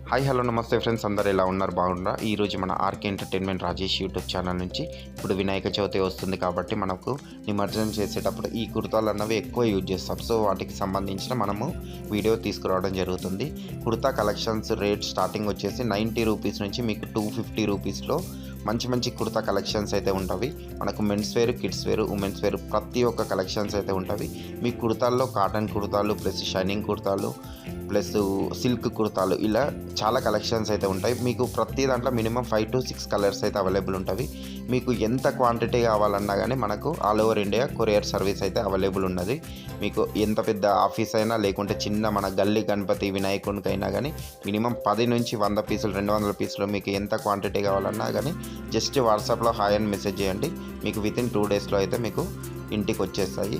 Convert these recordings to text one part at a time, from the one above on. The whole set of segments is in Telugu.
హాయ్ హలో నమస్తే ఫ్రెండ్స్, అందరు ఎలా ఉన్నారు? బాగున్నారా? ఈరోజు మన RK entertainment Rajesh YouTube channel నుంచి ఇప్పుడు వినాయక చవితి వస్తుంది కాబట్టి మనకు నిమజ్జనం చేసేటప్పుడు ఈ కుర్తాలు అన్నవి ఎక్కువ యూజ్ చేస్తాం. సో వాటికి సంబంధించిన మనము వీడియో తీసుకురావడం జరుగుతుంది. కుర్తా కలెక్షన్స్ రేట్ స్టార్టింగ్ వచ్చేసి 90 రూపీస్ నుంచి మీకు 250 రూపీస్లో మంచి మంచి కుర్తా కలెక్షన్స్ అయితే ఉంటాయి. మనకు men's wear, kids wear, women's wear ప్రతి ఒక్క కలెక్షన్స్ అయితే ఉంటాయి. మీ కుర్తాల్లో కాటన్ కుర్తాలు ప్లస్ షైనింగ్ కుర్తాలు ప్లస్ సిల్క్ కుర్తాలు ఇలా చాలా కలెక్షన్స్ అయితే ఉంటాయి. మీకు ప్రతి దాంట్లో మినిమం 5 to 6 కలర్స్ అయితే అవైలబుల్ ఉంటాయి. మీకు ఎంత క్వాంటిటీ కావాలన్నా కానీ మనకు all over India courier service అయితే అవైలబుల్ ఉన్నది. మీకు ఎంత పెద్ద ఆఫీస్ అయినా లేకుంటే చిన్న మన గల్లీ గణపతి వినాయకునికైనా కానీ మినిమం 10 నుంచి 100 పీసులు 200 పీసులు మీకు ఎంత క్వాంటిటీ కావాలన్నా కానీ జస్ట్ వాట్సాప్లో హాయ్ అని మెసేజ్ చేయండి. మీకు వితిన్ 2 డేస్లో అయితే మీకు ఇంటికి వచ్చేస్తాయి.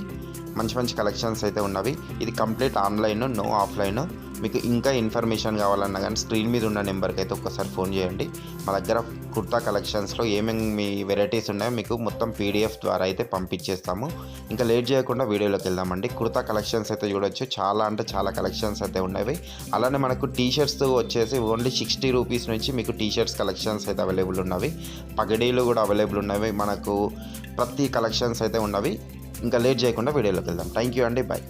మంచి మంచి కలెక్షన్స్ అయితే ఉన్నవి. ఇది కంప్లీట్ ఆన్లైన్, నో ఆఫ్లైన్. మీకు ఇంకా ఇన్ఫర్మేషన్ కావాలన్నా కానీ స్క్రీన్ మీద ఉన్న నెంబర్కి అయితే ఒక్కసారి ఫోన్ చేయండి. మా దగ్గర కుర్తా కలెక్షన్స్లో ఏమేమి వెరైటీస్ ఉన్నాయో మీకు మొత్తం PDF ద్వారా అయితే పంపించేస్తాము. ఇంకా లేట్ చేయకుండా వీడియోలోకి వెళ్దామండి. కుర్తా కలెక్షన్స్ అయితే చూడొచ్చు, చాలా అంటే చాలా కలెక్షన్స్ అయితే ఉన్నవి. అలానే మనకు టీషర్ట్స్ వచ్చేసి ఓన్లీ 60 రూపీస్ నుంచి మీకు టీషర్ట్స్ కలెక్షన్స్ అయితే అవైలబుల్ ఉన్నవి. పగడీలు కూడా అవైలబుల్ ఉన్నవి. మనకు ప్రతి కలెక్షన్స్ అయితే ఉన్నవి. ఇంకా లేట్ చేయకుండా వీడియోలోకి వెళ్దాం. థ్యాంక్ యూ అండి, బాయ్.